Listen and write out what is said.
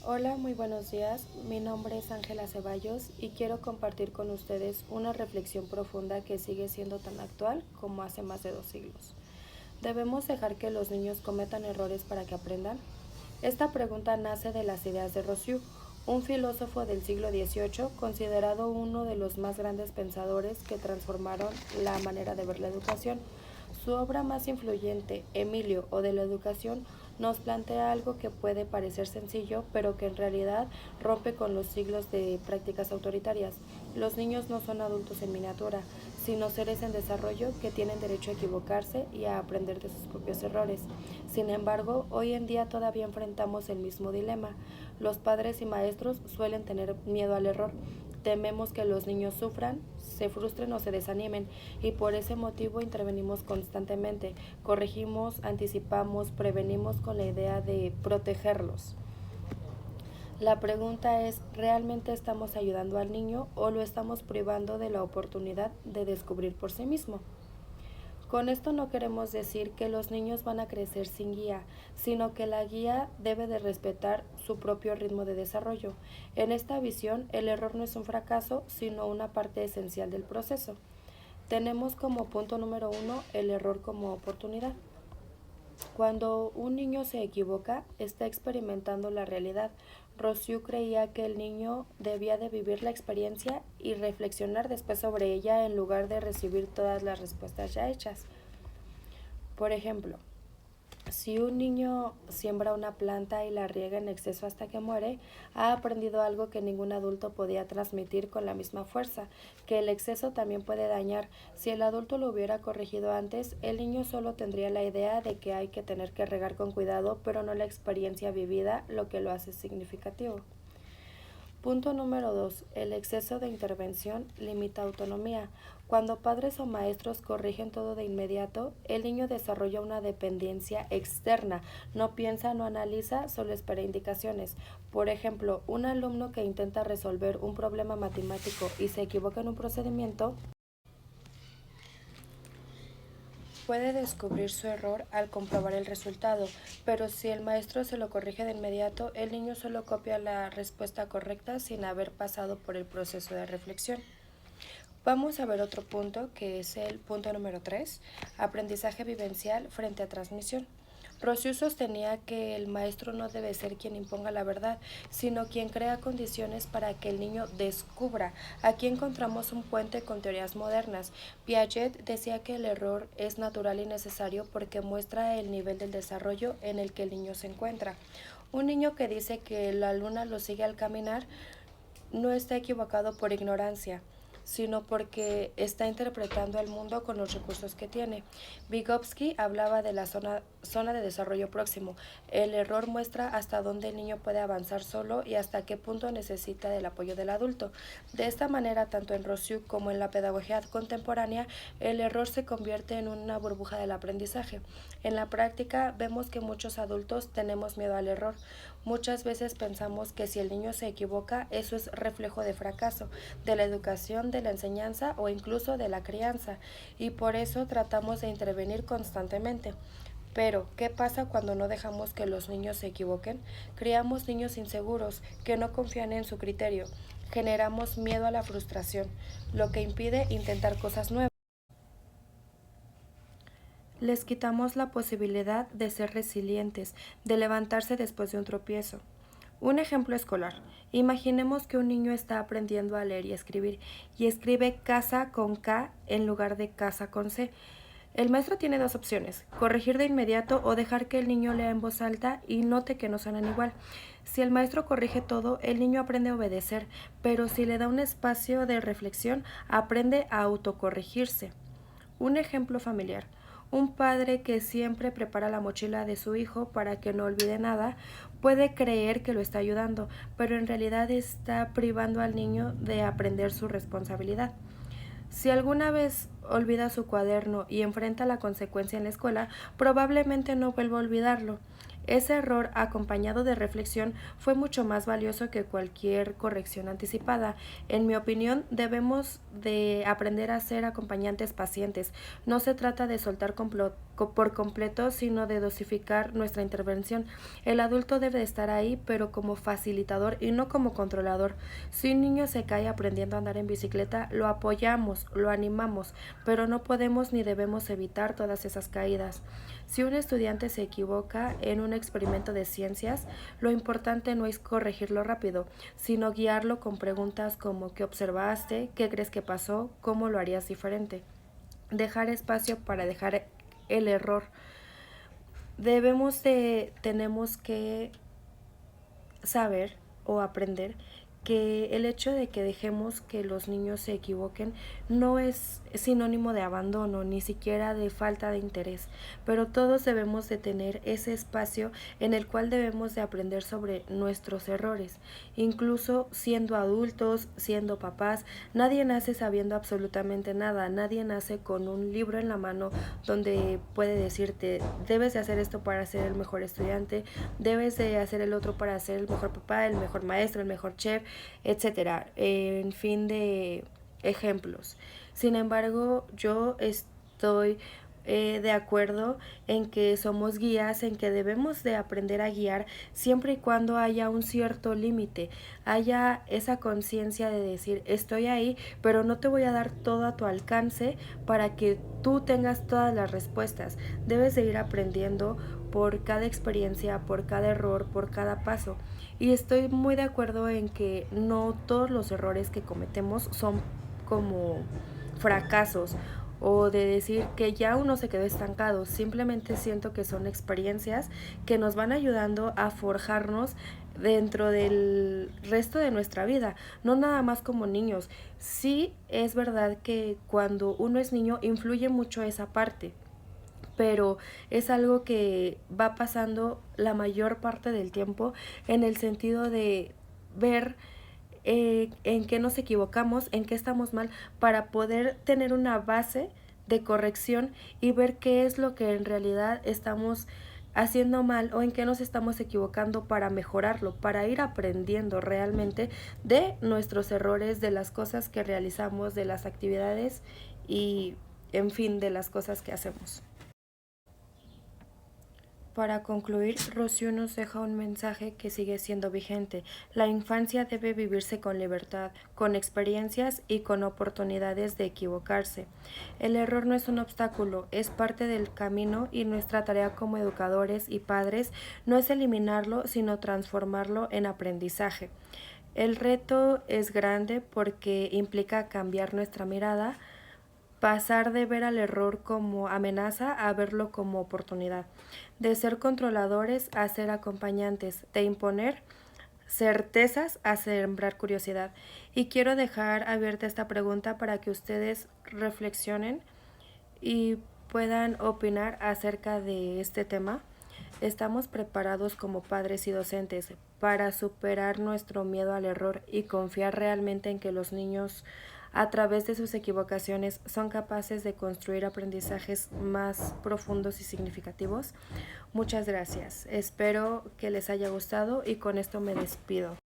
Hola, muy buenos días. Mi nombre es Ángela Ceballos y quiero compartir con ustedes una reflexión profunda que sigue siendo tan actual como hace más de 2 siglos. ¿Debemos dejar que los niños cometan errores para que aprendan? Esta pregunta nace de las ideas de Rousseau, un filósofo del siglo XVIII considerado uno de los más grandes pensadores que transformaron la manera de ver la educación. Su obra más influyente, Emilio o de la educación, nos plantea algo que puede parecer sencillo, pero que en realidad rompe con los siglos de prácticas autoritarias. Los niños no son adultos en miniatura, sino seres en desarrollo que tienen derecho a equivocarse y a aprender de sus propios errores. Sin embargo, hoy en día todavía enfrentamos el mismo dilema. Los padres y maestros suelen tener miedo al error. Tememos que los niños sufran, se frustren o se desanimen, y por ese motivo intervenimos constantemente, corregimos, anticipamos, prevenimos con la idea de protegerlos. La pregunta es, ¿realmente estamos ayudando al niño o lo estamos privando de la oportunidad de descubrir por sí mismo? Con esto no queremos decir que los niños van a crecer sin guía, sino que la guía debe de respetar su propio ritmo de desarrollo. En esta visión, el error no es un fracaso, sino una parte esencial del proceso. Tenemos como punto número 1 el error como oportunidad. Cuando un niño se equivoca, está experimentando la realidad. Rousseau creía que el niño debía de vivir la experiencia y reflexionar después sobre ella en lugar de recibir todas las respuestas ya hechas. Por ejemplo, si un niño siembra una planta y la riega en exceso hasta que muere, ha aprendido algo que ningún adulto podía transmitir con la misma fuerza, que el exceso también puede dañar. Si el adulto lo hubiera corregido antes, el niño solo tendría la idea de que hay que tener que regar con cuidado, pero no la experiencia vivida, lo que lo hace significativo. Punto número 2. El exceso de intervención limita autonomía. Cuando padres o maestros corrigen todo de inmediato, el niño desarrolla una dependencia externa. No piensa, no analiza, solo espera indicaciones. Por ejemplo, un alumno que intenta resolver un problema matemático y se equivoca en un procedimiento puede descubrir su error al comprobar el resultado, pero si el maestro se lo corrige de inmediato, el niño solo copia la respuesta correcta sin haber pasado por el proceso de reflexión. Vamos a ver otro punto que es el punto número 3, aprendizaje vivencial frente a transmisión. Rousseau sostenía que el maestro no debe ser quien imponga la verdad, sino quien crea condiciones para que el niño descubra. Aquí encontramos un puente con teorías modernas. Piaget decía que el error es natural y necesario porque muestra el nivel del desarrollo en el que el niño se encuentra. Un niño que dice que la luna lo sigue al caminar no está equivocado por ignorancia, sino porque está interpretando el mundo con los recursos que tiene. Vygotsky hablaba de la zona de desarrollo próximo. El error muestra hasta dónde el niño puede avanzar solo y hasta qué punto necesita del apoyo del adulto. De esta manera, tanto en Rousseau como en la pedagogía contemporánea, el error se convierte en una burbuja del aprendizaje. En la práctica, vemos que muchos adultos tenemos miedo al error. Muchas veces pensamos que si el niño se equivoca, eso es reflejo de fracaso, de la educación, de la enseñanza o incluso de la crianza, y por eso tratamos de intervenir constantemente. Pero, ¿qué pasa cuando no dejamos que los niños se equivoquen? Criamos niños inseguros, que no confían en su criterio. Generamos miedo a la frustración, lo que impide intentar cosas nuevas. Les quitamos la posibilidad de ser resilientes, de levantarse después de un tropiezo. Un ejemplo escolar. Imaginemos que un niño está aprendiendo a leer y escribe casa con K en lugar de casa con C. El maestro tiene dos opciones, corregir de inmediato o dejar que el niño lea en voz alta y note que no suenan igual. Si el maestro corrige todo, el niño aprende a obedecer, pero si le da un espacio de reflexión, aprende a autocorregirse. Un ejemplo familiar. Un padre que siempre prepara la mochila de su hijo para que no olvide nada puede creer que lo está ayudando, pero en realidad está privando al niño de aprender su responsabilidad. Si alguna vez olvida su cuaderno y enfrenta la consecuencia en la escuela, probablemente no vuelva a olvidarlo. Ese error, acompañado de reflexión, fue mucho más valioso que cualquier corrección anticipada. En mi opinión, debemos de aprender a ser acompañantes pacientes. No se trata de soltar por completo, sino de dosificar nuestra intervención. El adulto debe de estar ahí, pero como facilitador y no como controlador. Si un niño se cae aprendiendo a andar en bicicleta, lo apoyamos, lo animamos, pero no podemos ni debemos evitar todas esas caídas. Si un estudiante se equivoca en un experimento de ciencias, lo importante no es corregirlo rápido, sino guiarlo con preguntas como ¿qué observaste? ¿Qué crees que pasó? ¿Cómo lo harías diferente? Dejar espacio para dejar el error. Tenemos que saber o aprender que el hecho de que dejemos que los niños se equivoquen no es sinónimo de abandono, ni siquiera de falta de interés, pero todos debemos de tener ese espacio en el cual debemos de aprender sobre nuestros errores, incluso siendo adultos, siendo papás. Nadie nace sabiendo absolutamente nada, nadie nace con un libro en la mano donde puede decirte debes de hacer esto para ser el mejor estudiante, debes de hacer el otro para ser el mejor papá, el mejor maestro, el mejor chef, etcétera, en fin de ejemplos. Sin embargo, yo estoy de acuerdo en que somos guías, en que debemos de aprender a guiar siempre y cuando haya un cierto límite, haya esa conciencia de decir estoy ahí, pero no te voy a dar todo a tu alcance para que tú tengas todas las respuestas. Debes de ir aprendiendo por cada experiencia, por cada error, por cada paso. Y estoy muy de acuerdo en que no todos los errores que cometemos son como fracasos o de decir que ya uno se quedó estancado. Simplemente siento que son experiencias que nos van ayudando a forjarnos dentro del resto de nuestra vida, no nada más como niños. Sí es verdad que cuando uno es niño influye mucho esa parte, pero es algo que va pasando la mayor parte del tiempo en el sentido de ver en qué nos equivocamos, en qué estamos mal, para poder tener una base de corrección y ver qué es lo que en realidad estamos haciendo mal o en qué nos estamos equivocando para mejorarlo, para ir aprendiendo realmente de nuestros errores, de las cosas que realizamos, de las actividades y, en fin, de las cosas que hacemos. Para concluir, Rocío nos deja un mensaje que sigue siendo vigente. La infancia debe vivirse con libertad, con experiencias y con oportunidades de equivocarse. El error no es un obstáculo, es parte del camino y nuestra tarea como educadores y padres no es eliminarlo, sino transformarlo en aprendizaje. El reto es grande porque implica cambiar nuestra mirada, pasar de ver al error como amenaza a verlo como oportunidad, de ser controladores a ser acompañantes, de imponer certezas a sembrar curiosidad. Y quiero dejar abierta esta pregunta para que ustedes reflexionen y puedan opinar acerca de este tema. ¿Estamos preparados como padres y docentes para superar nuestro miedo al error y confiar realmente en que los niños, a través de sus equivocaciones, son capaces de construir aprendizajes más profundos y significativos? Muchas gracias. Espero que les haya gustado y con esto me despido.